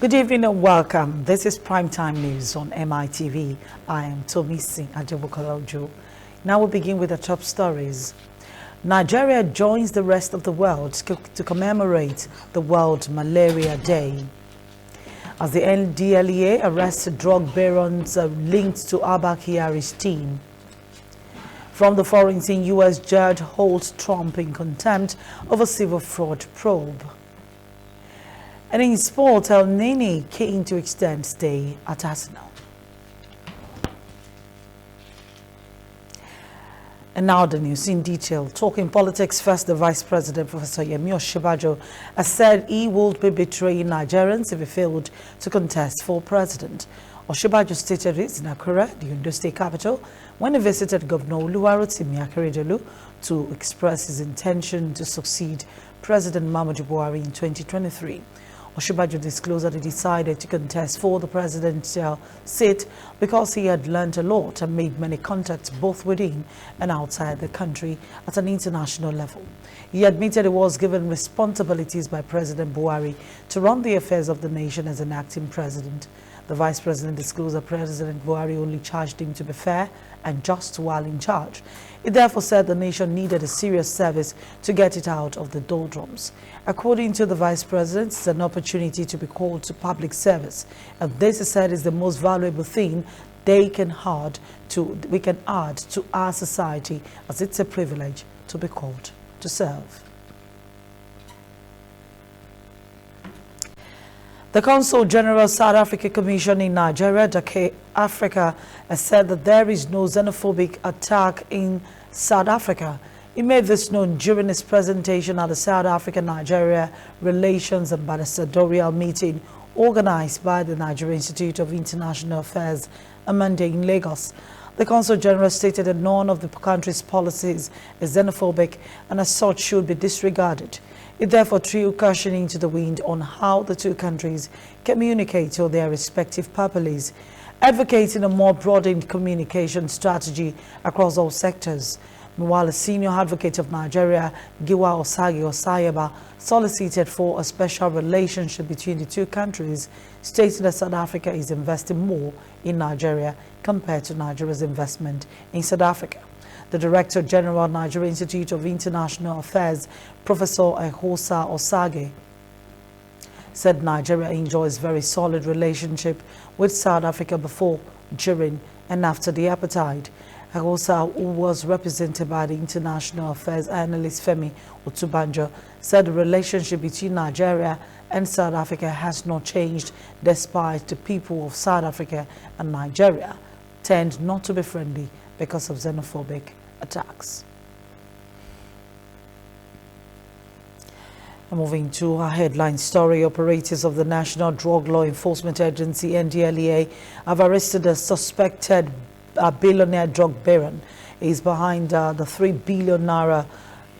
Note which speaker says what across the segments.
Speaker 1: Good evening and welcome. This is Primetime News on MITV. I am Tomisi Ajebukalojo. Now we begin with the top stories. Nigeria joins the rest of the world to commemorate the World Malaria Day. As the NDLEA arrests drug barons linked to Abba Kyari's team. From the foreign scene, U.S. judge holds Trump in contempt over civil fraud probe. And in sport, El Nini keen to extend stay at Arsenal. And now the news in detail. Talking politics first, the Vice President, Professor Yemi Osinbajo, has said he would be betraying Nigerians if he failed to contest for president. Osinbajo stated this in Akure, the Ondo State capital, when he visited Governor Oluwarotimi Akeredolu to express his intention to succeed President Muhammadu Buhari in 2023. Osinbajo disclosed that he decided to contest for the presidential seat because he had learned a lot and made many contacts both within and outside the country at an international level. He admitted he was given responsibilities by President Buhari to run the affairs of the nation as an acting president. The vice president disclosed that President Buhari only charged him to be fair and just while in charge. It therefore said the nation needed a serious service to get it out of the doldrums. According to the vice president, it's an opportunity to be called to public service, and this, he said, is the most valuable thing we can add to our society, as it's a privilege to be called to serve. The Consul General South Africa Commission in Nigeria, Dakar, Africa, has said that there is no xenophobic attack in South Africa. He made this known during his presentation at the South Africa-Nigeria Relations Ambassadorial meeting organized by the Nigeria Institute of International Affairs on Monday in Lagos. The Consul General stated that none of the country's policies is xenophobic and as such should be disregarded. It therefore threw caution into the wind on how the two countries communicate to their respective purposes, advocating a more broadened communication strategy across all sectors. Meanwhile, a senior advocate of Nigeria, Giwa Osayeba, solicited for a special relationship between the two countries, stating that South Africa is investing more in Nigeria compared to Nigeria's investment in South Africa. The Director General of Nigeria Institute of International Affairs, Professor Ehosa Osage, said Nigeria enjoys very solid relationship with South Africa before, during, and after the apartheid. Ehosa, who was represented by the International Affairs analyst Femi Otubanjo, said the relationship between Nigeria and South Africa has not changed despite the people of South Africa and Nigeria tend not to be friendly because of xenophobic attacks. Moving to our headline story, operators of the National Drug Law Enforcement Agency, NDLEA, have arrested a suspected billionaire drug baron. He is behind the 3 billion naira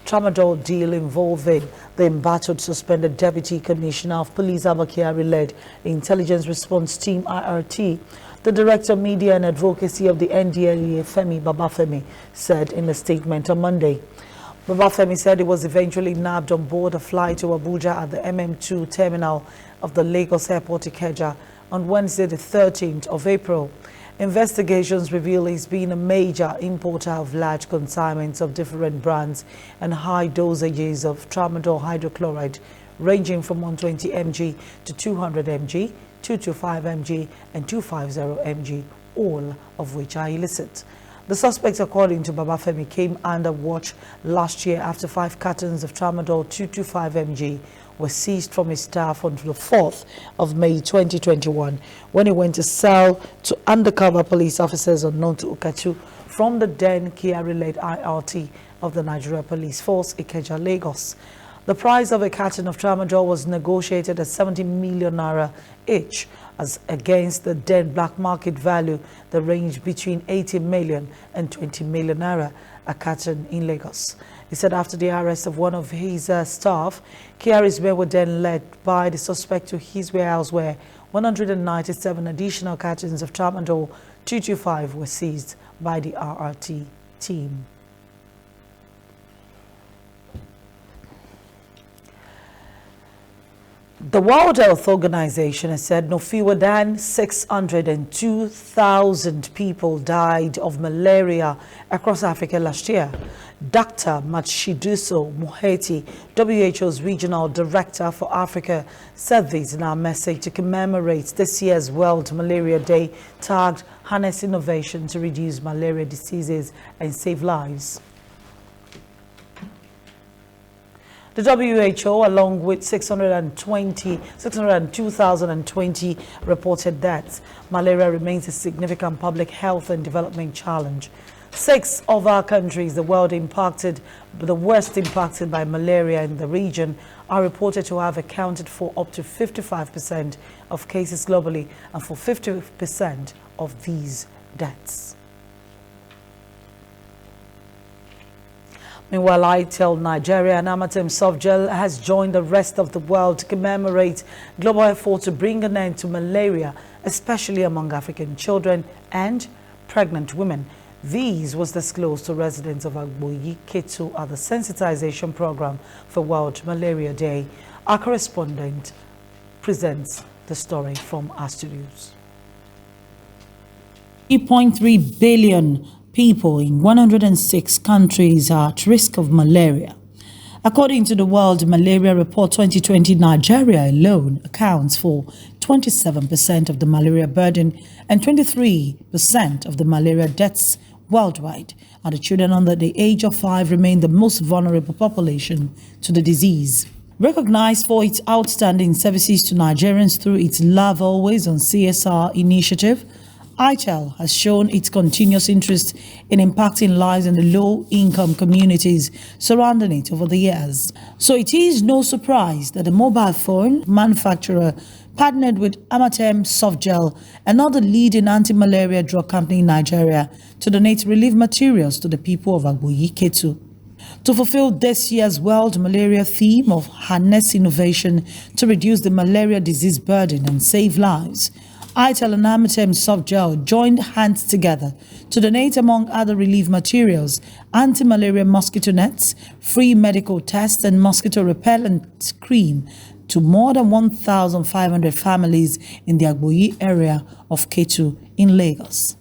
Speaker 1: tramadol deal involving the embattled suspended Deputy Commissioner of Police Abba Kyari-led Intelligence Response Team IRT. The Director of Media and Advocacy of the NDLEA, Femi Babafemi, said in a statement on Monday. Babafemi said he was eventually nabbed on board a flight to Abuja at the MM2 terminal of the Lagos Airport Ikeja on Wednesday, the 13th of April. Investigations reveal he's been a major importer of large consignments of different brands and high dosages of tramadol hydrochloride, ranging from 120 mg to 200 mg, 225 mg, and 250 mg, all of which are illicit. The suspect, according to Babafemi, came under watch last year after 5 cartons of tramadol 225 mg were seized from his staff on the 4th of May 2021 when he went to sell to undercover police officers unknown to Ukatu from the then Kyari-led IRT of the Nigeria Police Force, Ikeja, Lagos. The price of a carton of tramadol was negotiated at 70 million naira each, as against the then black market value that ranged between 80 million and 20 million naira a carton in Lagos. He said after the arrest of one of his staff, Kyari's men were then led by the suspect to his warehouse where 197 additional cartons of tramadol 225 were seized by the RRT team. The World Health Organization has said no fewer than 602,000 people died of malaria across Africa last year. Dr. Matshidiso Moeti, WHO's Regional Director for Africa, said this in our message to commemorate this year's World Malaria Day, tagged Harness Innovation to Reduce Malaria Diseases and Save Lives. The WHO, along with 602,020 reported deaths. Malaria remains a significant public health and development challenge. 6 of our countries, the worst impacted by malaria in the region, are reported to have accounted for up to 55% of cases globally and for 50% of these deaths. Meanwhile, ITEL Nigeria and Amatem Softgel has joined the rest of the world to commemorate global efforts to bring an end to malaria, especially among African children and pregnant women. This was disclosed to residents of Agboyi Ketu at the sensitization program for World Malaria Day. Our correspondent presents the story from our studios. 3.3 billion people in 106 countries are at risk of malaria. According to the World Malaria Report 2020, Nigeria alone accounts for 27% of the malaria burden and 23% of the malaria deaths worldwide, and the children under the age of 5 remain the most vulnerable population to the disease. Recognized for its outstanding services to Nigerians through its Love Always on CSR initiative, ITEL has shown its continuous interest in impacting lives in the low-income communities surrounding it over the years. So it is no surprise that the mobile phone manufacturer partnered with Amatem Softgel, another leading anti-malaria drug company in Nigeria, to donate relief materials to the people of Agboyi Ketu. To fulfill this year's World Malaria theme of Harness Innovation to reduce the malaria disease burden and save lives, ITEL and Amatem Softgel joined hands together to donate, among other relief materials, anti-malaria mosquito nets, free medical tests and mosquito repellent cream to more than 1,500 families in the Agboyi area of Ketu in Lagos.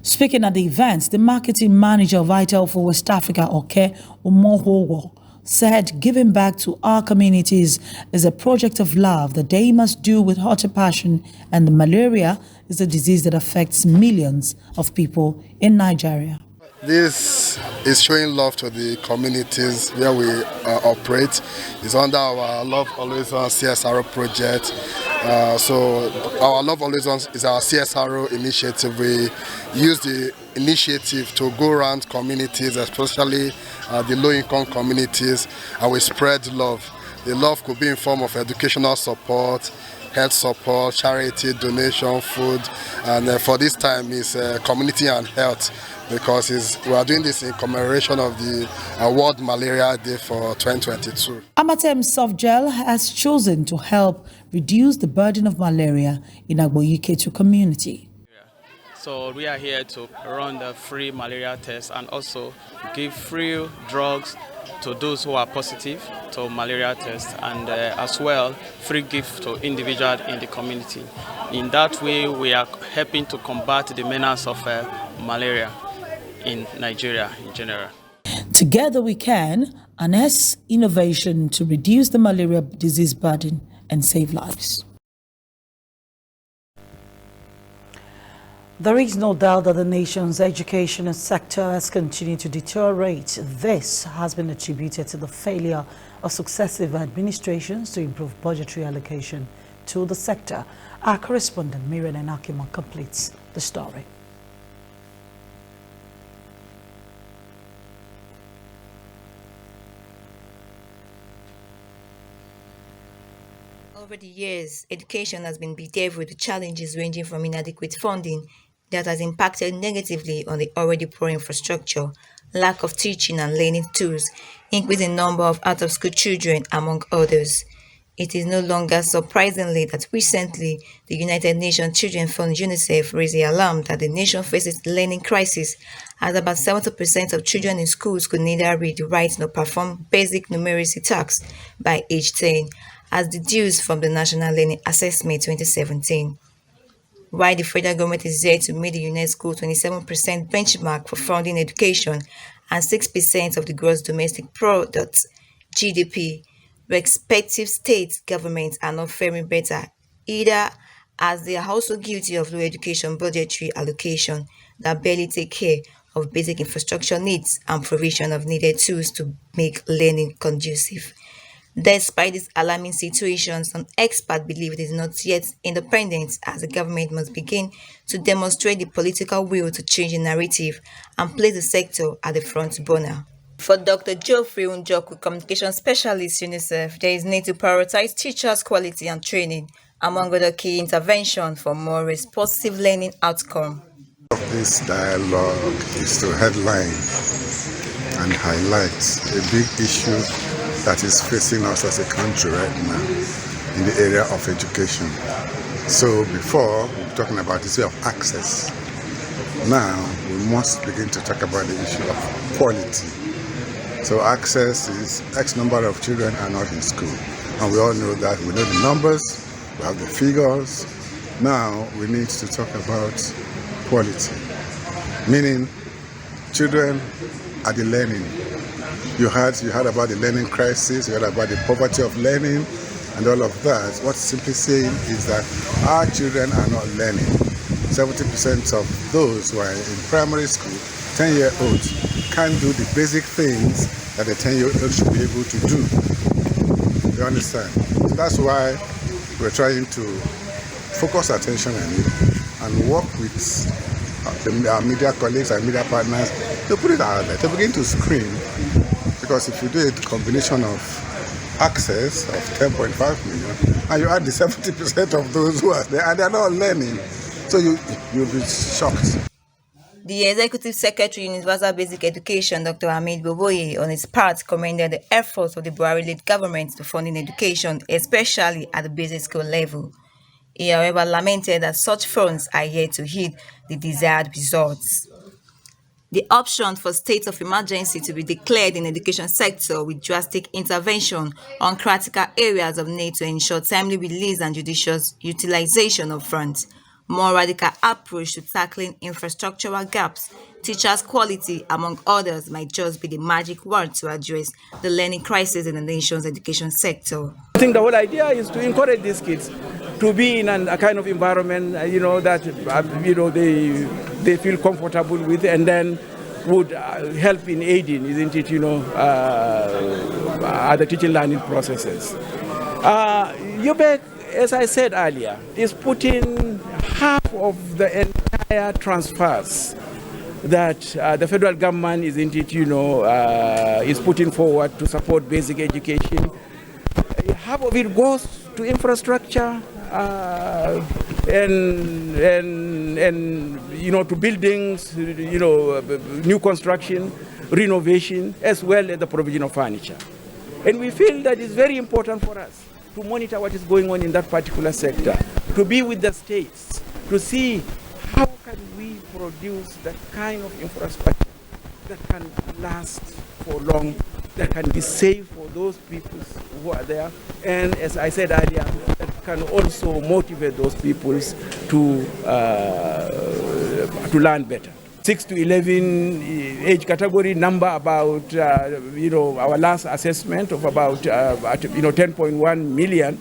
Speaker 1: Speaking at the event, the marketing manager of ITEL for West Africa, Oke Omohowo, said giving back to our communities is a project of love that they must do with heart and passion, and the malaria is a disease that affects millions of people in Nigeria.
Speaker 2: This is showing love to the communities where we operate. It's under our Love Always On CSRO project. So our Love Always On is our CSRO initiative. We use the initiative to go around communities, especially the low-income communities, and we spread love. The love could be in form of educational support, health support, charity, donation, food, and for this time is community and health, because we are doing this in commemoration of the World Malaria Day for 2022.
Speaker 1: Amatem Softgel has chosen to help reduce the burden of malaria in Agboyi Ketu community.
Speaker 3: So we are here to run the free malaria test and also give free drugs to those who are positive to malaria test, and as well free gift to individuals in the community. In that way, we are helping to combat the menace of malaria in Nigeria in general.
Speaker 1: Together we can harness innovation to reduce the malaria disease burden and save lives. There is no doubt that the nation's education sector has continued to deteriorate. This has been attributed to the failure of successive administrations to improve budgetary allocation to the sector. Our correspondent Miriam Enakima completes the story.
Speaker 4: Over the years, education has been bedeviled with challenges ranging from inadequate funding that has impacted negatively on the already poor infrastructure, lack of teaching and learning tools, increasing number of out-of-school children, among others. It is no longer surprisingly that recently the United Nations Children's Fund UNICEF raised the alarm that the nation faces learning crisis, as about 70% of children in schools could neither read, write, nor perform basic numeracy tasks by age 10. as deduced from the National Learning Assessment 2017. While the federal government is there to meet the UNESCO 27% benchmark for funding education and 6% of the gross domestic product (GDP), respective state governments are not faring better either, as they are also guilty of low education budgetary allocation that barely take care of basic infrastructure needs and provision of needed tools to make learning conducive. Despite these alarming situations, some experts believe it is not yet independent, as the government must begin to demonstrate the political will to change the narrative and place the sector at the front burner. For Dr. Geoffrey Unjoku, communication specialist UNICEF, there is need to prioritize teachers' quality and training, among other key interventions for more responsive learning outcome.
Speaker 5: This dialogue is to headline and highlight a big issue that is facing us as a country right now in the area of education. So before, we were talking about the issue of access. Now, we must begin to talk about the issue of quality. So access is X number of children are not in school. And we all know that. We know the numbers, we have the figures. Now, we need to talk about quality, meaning children are the learning. You heard about the learning crisis, you heard about the poverty of learning and all of that. What's simply saying is that our children are not learning. 70% of those who are in primary school, 10-year-olds, can't do the basic things that a 10-year-old should be able to do. You understand? So that's why we're trying to focus attention on it and work with our media colleagues and media partners to put it out there, to begin to screen. Because if you do a combination of access of 10.5 million and you add the 70% of those who are there and they're not learning, so you'll be shocked.
Speaker 4: The Executive Secretary Universal Basic Education, Dr. Hamid Boboye, on his part, commended the efforts of the Buhari-led government to funding education, especially at the basic school level. He, however, lamented that such funds are yet to yield the desired results. The option for state of emergency to be declared in the education sector with drastic intervention on critical areas of need to ensure timely release and judicious utilization of funds, more radical approach to tackling infrastructural gaps, teachers' quality, among others, might just be the magic word to address the learning crisis in the nation's education sector.
Speaker 6: I think the whole idea is to encourage these kids to be in a kind of environment, that, they feel comfortable with, and then would help in aiding, isn't it, other teaching learning processes. UBEC, as I said earlier, is putting half of the entire transfers that the federal government, isn't it, is putting forward to support basic education. Half of it goes to infrastructure and to buildings, new construction, renovation, as well as the provision of furniture. And we feel that it's very important for us to monitor what is going on in that particular sector, to be with the states, to see how can we produce that kind of infrastructure that can last for long, that can be safe for those people who are there, and as I said earlier, that can also motivate those people to learn better. 6 to 11 age category number about, our last assessment of about, 10.1 million.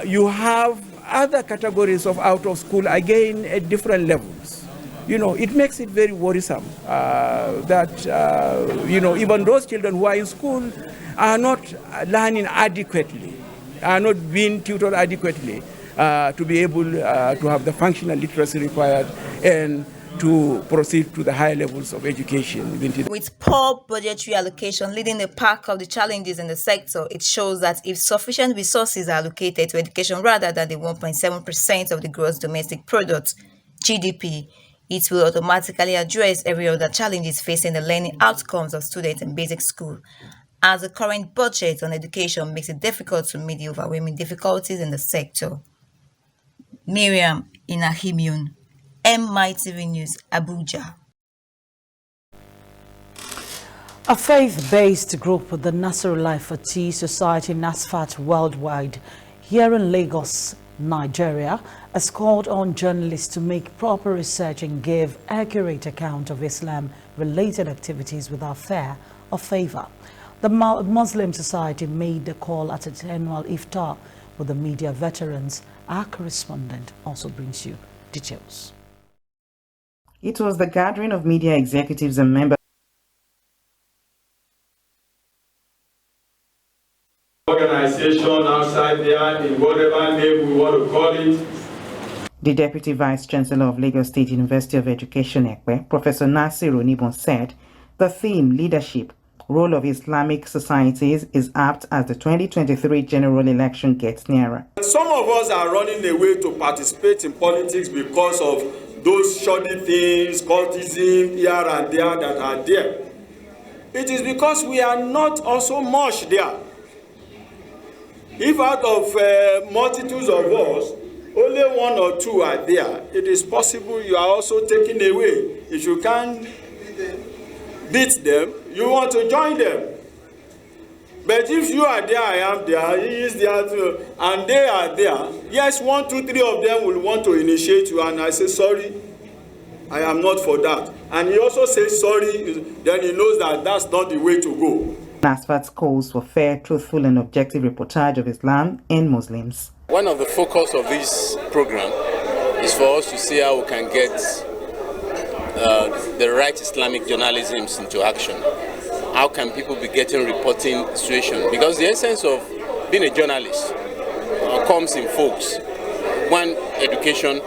Speaker 6: You have other categories of out of school, again, at different levels. It makes it very worrisome that, even those children who are in school are not learning adequately, are not being tutored adequately to be able to have the functional literacy required and to proceed to the higher levels of education.
Speaker 4: With poor budgetary allocation leading the pack of the challenges in the sector, it shows that if sufficient resources are allocated to education rather than the 1.7% of the gross domestic product, GDP, it will automatically address every other challenges facing the learning outcomes of students in basic school, as the current budget on education makes it difficult to meet the overwhelming difficulties in the sector. Miriam Inahimion, Mitv News, Abuja.
Speaker 1: A faith-based group, the Nasrullah Fatih Society NASFAT Worldwide, here in Lagos, Nigeria, has called on journalists to make proper research and give accurate account of Islam-related activities without fear or favor. The Muslim Society made the call at its annual iftar with the media veterans. Our correspondent also brings you details.
Speaker 7: It was the gathering of media executives and members
Speaker 8: organization outside there in whatever name we want to call it.
Speaker 7: The Deputy Vice Chancellor of Lagos State University of Education, Ekpe, Professor Nasir Onibon, said the theme, leadership, role of Islamic societies, is apt as the 2023 general election gets nearer.
Speaker 8: Some of us are running away to participate in politics because of those shoddy things, cultism here and there that are there. It is because we are not also much there. If out of multitudes of us, only one or two are there, it is possible you are also taken away. If you can't beat them, you want to join them. But if you are there, I am there, he is there too, and they are there, yes, 1, 2, 3 of them will want to initiate you, and I say, sorry, I am not for that. And he also says sorry, then he knows that that's not the way to go.
Speaker 7: NASFAT calls for fair, truthful and objective reportage of Islam and Muslims.
Speaker 9: One of the focus of this program is for us to see how we can get the right Islamic journalism into action. How can people be getting reporting situation? Because the essence of being a journalist comes in folks. One, education.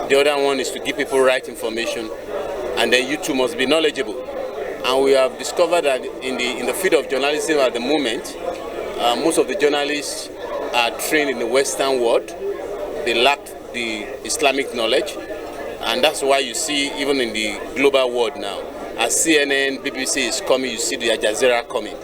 Speaker 9: The other one is to give people right information. And then you too must be knowledgeable. And we have discovered that in the field of journalism at the moment, most of the journalists are trained in the Western world. They lack the Islamic knowledge. And that's why you see, even in the global world now, as CNN, BBC is coming, you see the Al Jazeera coming.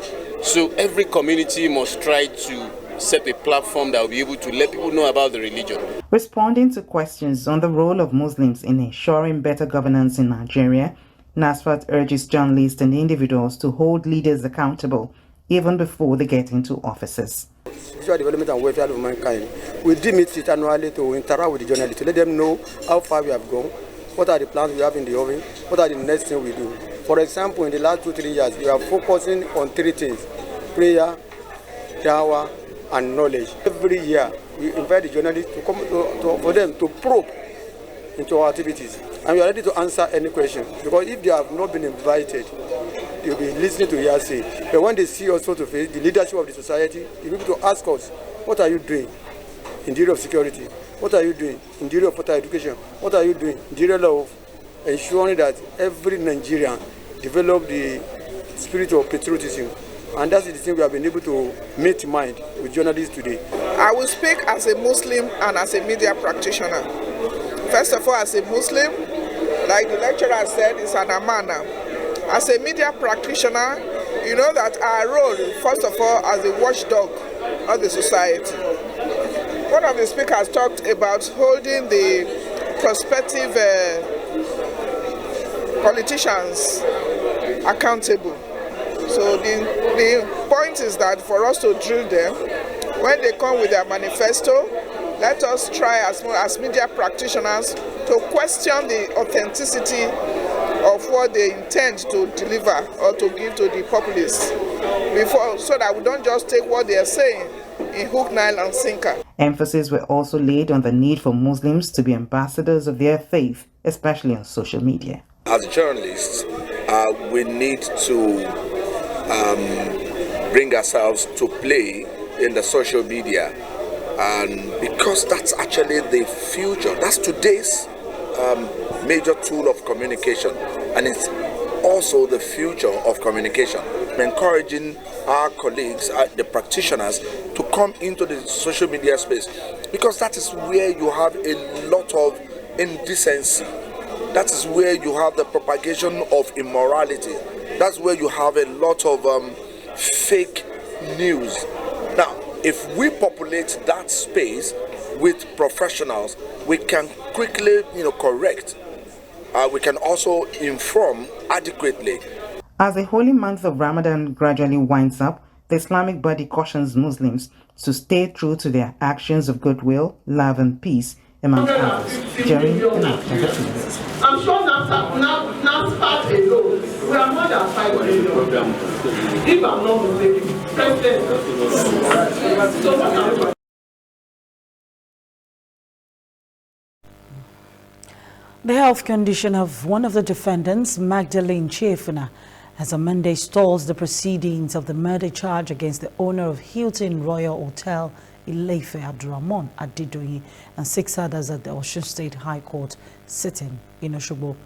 Speaker 9: So every community must try to set a platform that will be able to let people know about the religion.
Speaker 7: Responding to questions on the role of Muslims in ensuring better governance in Nigeria, NASFAT urges journalists and individuals to hold leaders accountable even before they get into offices.
Speaker 10: Social development and welfare of mankind. We do meet annually to interact with the journalists, to let them know how far we have gone, what are the plans we have in the oven, what are the next things we do. For example, in the last 2-3 years, we are focusing on 3 things: prayer, dawah, and knowledge. Every year, we invite the journalists to come for them to probe into our activities. And we are ready to answer any question, because if they have not been invited, they will be listening to hearsay. But when they see us face to face, the leadership of the society, they will be able to ask us, what are you doing in the area of security? What are you doing in the area of water education? What are you doing in the area of ensuring that every Nigerian develop the spirit of patriotism? And that's the thing we have been able to meet mind with journalists today.
Speaker 11: I will speak as a Muslim and as a media practitioner. First of all, as a Muslim, like the lecturer said, it's an amana. As a media practitioner, you know that our role, first of all, as a watchdog of the society. One of the speakers talked about holding the prospective politicians accountable. So the point is that for us to drill them, when they come with their manifesto, let us try as media practitioners to question the authenticity of what they intend to deliver or to give to the populace, before, so that we don't just take what they are saying in hook, line, and sinker.
Speaker 7: Emphasis were also laid on the need for Muslims to be ambassadors of their faith, especially on social media.
Speaker 12: As journalists, we need to bring ourselves to play in the social media, and because that's actually the future, that's today's major tool of communication, and it's also the future of communication. Encouraging our colleagues, the practitioners, to come into the social media space, because that is where you have a lot of indecency. That is where you have the propagation of immorality. That's where you have a lot of fake news. Now, if we populate that space with professionals, we can quickly, correct. We can also inform adequately.
Speaker 7: As the holy month of Ramadan gradually winds up, the Islamic body cautions Muslims to stay true to their actions of goodwill, love and peace among others during and after the feast.
Speaker 13: I'm sure NASFAT alone, we are more than 5 million. If I'm not mistaken, President.
Speaker 1: The health condition of one of the defendants, Magdalene Chefuna, as on Monday stalls the proceedings of the murder charge against the owner of Hilton Royal Hotel, Ileife Abdurrahman Adedoyin, and 6 others at the Osun State High Court sitting in Osogbo.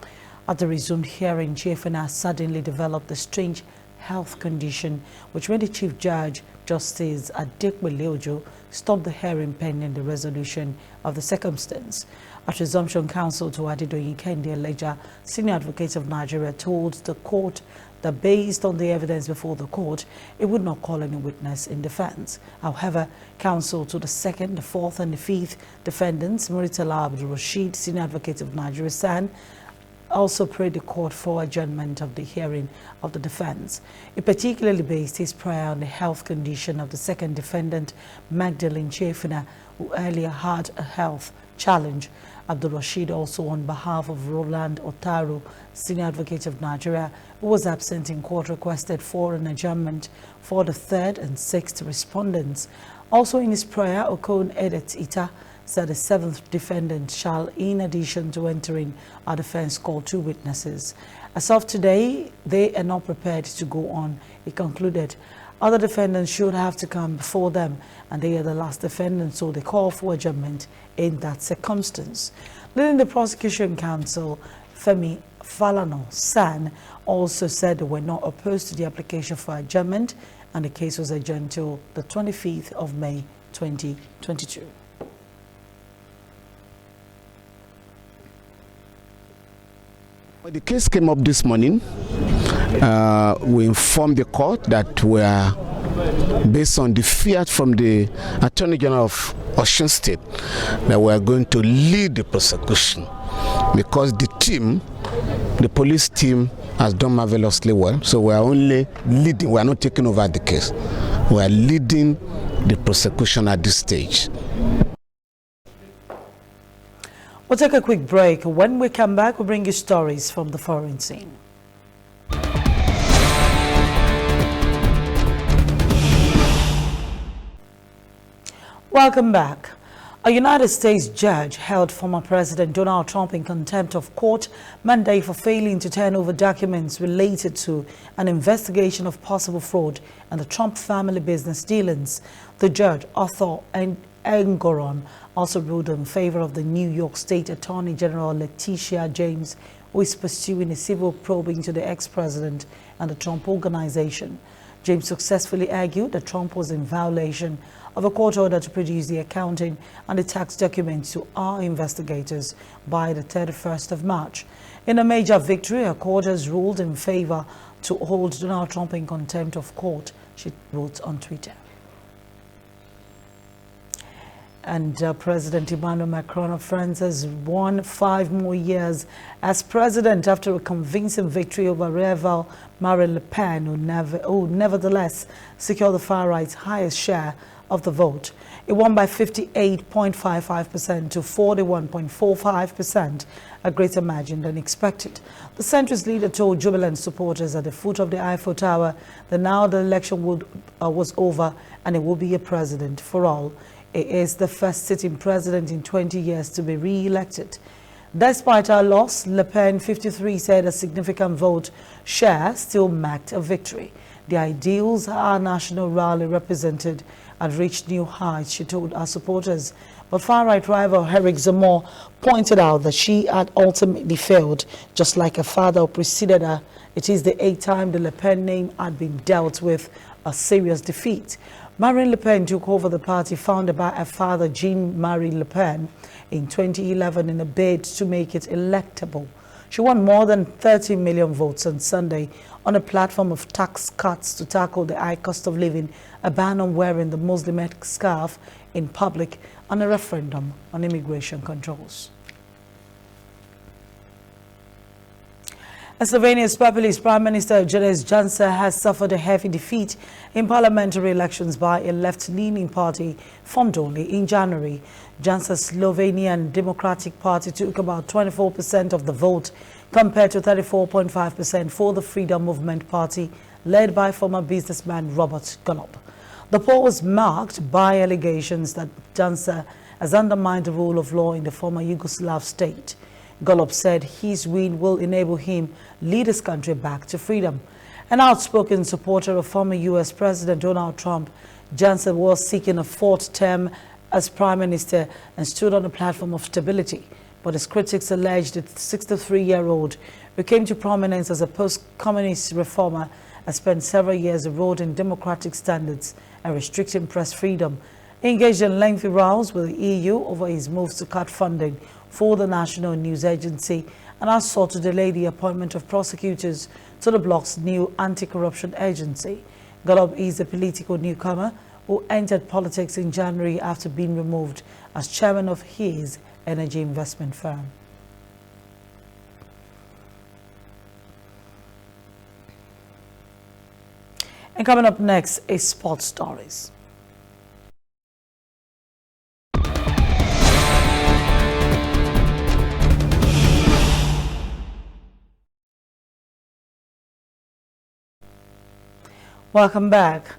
Speaker 1: At the resumed hearing, Chefuna suddenly developed a strange health condition, which made the Chief Judge, Justice Adekwe Ojo, stop the hearing pending the resolution of the circumstance. At resumption, counsel to Adedoyin Kende Aleja, Senior Advocate of Nigeria, told the court that based on the evidence before the court, it would not call any witness in defense. However, counsel to the 2nd, the 4th and the 5th defendants, Muritala Abdul Rashid, Senior Advocate of Nigeria, SAN, also prayed the court for adjournment of the hearing of the defense. He particularly based his prayer on the health condition of the 2nd defendant, Magdalene Chefuna, who earlier had a health challenge. Abdul Rashid, also on behalf of Roland Otaru, Senior Advocate of Nigeria, who was absent in court, requested for an adjournment for the 3rd and 6th respondents. Also in his prayer, Okon Edet Ita said the 7th defendant shall, in addition to entering our defense, call 2 witnesses. As of today, they are not prepared to go on, he concluded. Other defendants should have to come before them, and they are the last defendants, so they call for adjournment in that circumstance. Leading the prosecution counsel, Femi Falano San, also said they were not opposed to the application for adjournment, and the case was adjourned till the 25th of May 2022.
Speaker 14: The case came up this morning. We informed the court that we are, based on the fiat from the Attorney General of Osun State, that we are going to lead the prosecution because the team, the police team, has done marvelously well. So we are only leading, we are not taking over the case. We are leading the prosecution at this stage.
Speaker 1: We'll take a quick break. When we come back, we'll bring you stories from the foreign scene. Welcome back. A United States judge held former President Donald Trump in contempt of court Monday for failing to turn over documents related to an investigation of possible fraud and the Trump family business dealings. The judge, Arthur Engoron, also ruled in favor of the New York State Attorney General Letitia James, who is pursuing a civil probe into the ex-president and the Trump organization. James successfully argued that Trump was in violation of a court order to produce the accounting and the tax documents to our investigators by the 31st of March. In a major victory, a court has ruled in favor to hold Donald Trump in contempt of court, she wrote on Twitter. And President Emmanuel Macron of France has won 5 more years as president after a convincing victory over rival Marine Le Pen, who nevertheless secured the far right's highest share of the vote. It won by 58.55% to 41.45%, a greater margin than expected. The centrist leader told jubilant supporters at the foot of the Eiffel Tower that now the election was over and it will be a president for all. He is the first sitting president in 20 years to be re-elected. Despite our loss, Le Pen, 53, said a significant vote share still marked a victory. The ideals our national rally represented had reached new heights, she told our supporters. But far-right rival Eric Zemmour pointed out that she had ultimately failed, just like her father who preceded her. It is the 8th time the Le Pen name had been dealt with a serious defeat. Marine Le Pen took over the party founded by her father Jean-Marie Le Pen in 2011 in a bid to make it electable. She won more than 30 million votes on Sunday on a platform of tax cuts to tackle the high cost of living, a ban on wearing the Muslim scarf in public, and a referendum on immigration controls. Slovenia's populist Prime Minister Janez Janša has suffered a heavy defeat in parliamentary elections by a left-leaning party formed only in January. Janša's Slovenian Democratic Party took about 24% of the vote, compared to 34.5% for the Freedom Movement Party, led by former businessman Robert Golob. The poll was marked by allegations that Janša has undermined the rule of law in the former Yugoslav state. Golob said his win will enable him lead his country back to freedom. An outspoken supporter of former U.S. President Donald Trump, Janša was seeking a fourth term as prime minister and stood on a platform of stability. But his critics alleged the 63-year-old, who came to prominence as a post-communist reformer, has spent several years eroding democratic standards and restricting press freedom. He engaged in lengthy rows with the EU over his moves to cut funding for the National News Agency and has sought to delay the appointment of prosecutors to the bloc's new anti-corruption agency. Golob is a political newcomer who entered politics in January after being removed as chairman of his energy investment firm. And coming up next is sports stories. Welcome back.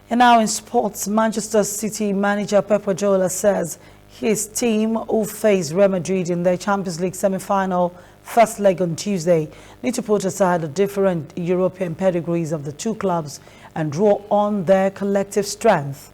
Speaker 1: And now in sports, Manchester City manager Pep Guardiola says his team, who face Real Madrid in their Champions League semi-final first leg on Tuesday, need to put aside the different European pedigrees of the two clubs and draw on their collective strength.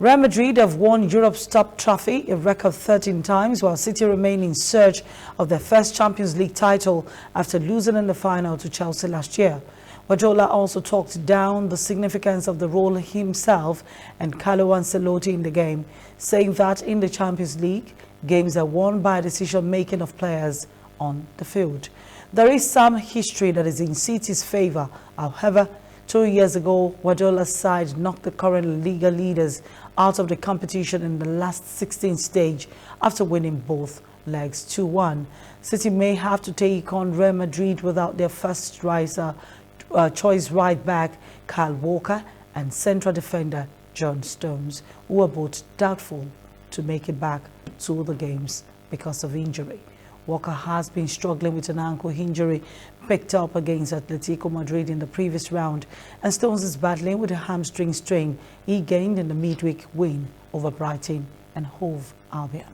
Speaker 1: Real Madrid have won Europe's top trophy a record 13 times, while City remain in search of their first Champions League title after losing in the final to Chelsea last year. Guardiola also talked down the significance of the role himself and Carlo Ancelotti in the game, saying that in the Champions League, games are won by decision-making of players on the field. There is some history that is in City's favour. However, 2 years ago, Guardiola's side knocked the current Liga leaders out of the competition in the last 16th stage after winning both legs 2-1. City may have to take on Real Madrid without their first choice right back Kyle Walker and central defender John Stones, who are both doubtful to make it back to the games because of injury. Walker has been struggling with an ankle injury picked up against Atletico Madrid in the previous round, and Stones is battling with a hamstring strain he gained in the midweek win over Brighton and Hove Albion.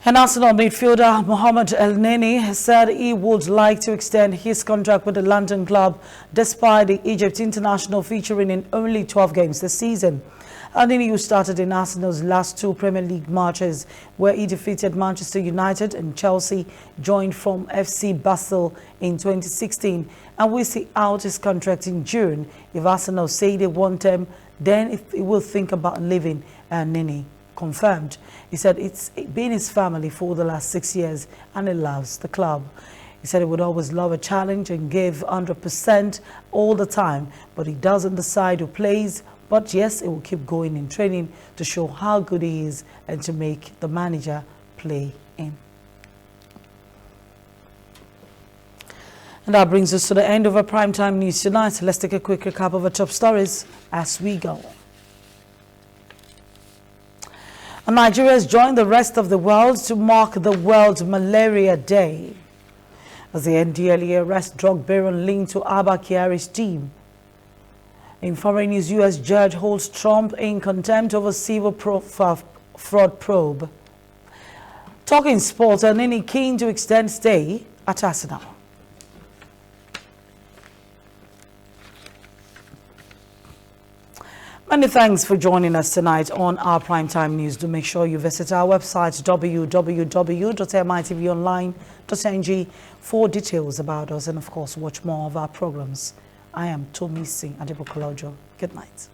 Speaker 1: And Arsenal midfielder Mohamed Elneny has said he would like to extend his contract with the London club despite the Egypt international featuring in only 12 games this season. Elneny, who started in Arsenal's last two Premier League matches where he defeated Manchester United and Chelsea, joined from FC Basel in 2016 and will see out his contract in June. If Arsenal say they want him, then he will think about leaving. Elneny confirmed. He said it's been his family for the last 6 years and he loves the club. He said he would always love a challenge and give 100% all the time, but he doesn't decide who plays. But yes, he will keep going in training to show how good he is and to make the manager play in. And that brings us to the end of our primetime news tonight. Let's take a quick recap of our top stories as we go. Nigeria has joined the rest of the world to mark the World Malaria Day as the NDLEA arrests drug baron linked to Abba Kyari's team. In foreign news, U.S. judge holds Trump in contempt over civil fraud probe. Talking sports, Elneny keen to extend stay at Arsenal. Many thanks for joining us tonight on our Primetime News. Do make sure you visit our website www.mitvonline.ng for details about us and, of course, watch more of our programs. I am Tomisi Adebokolojo. Good night.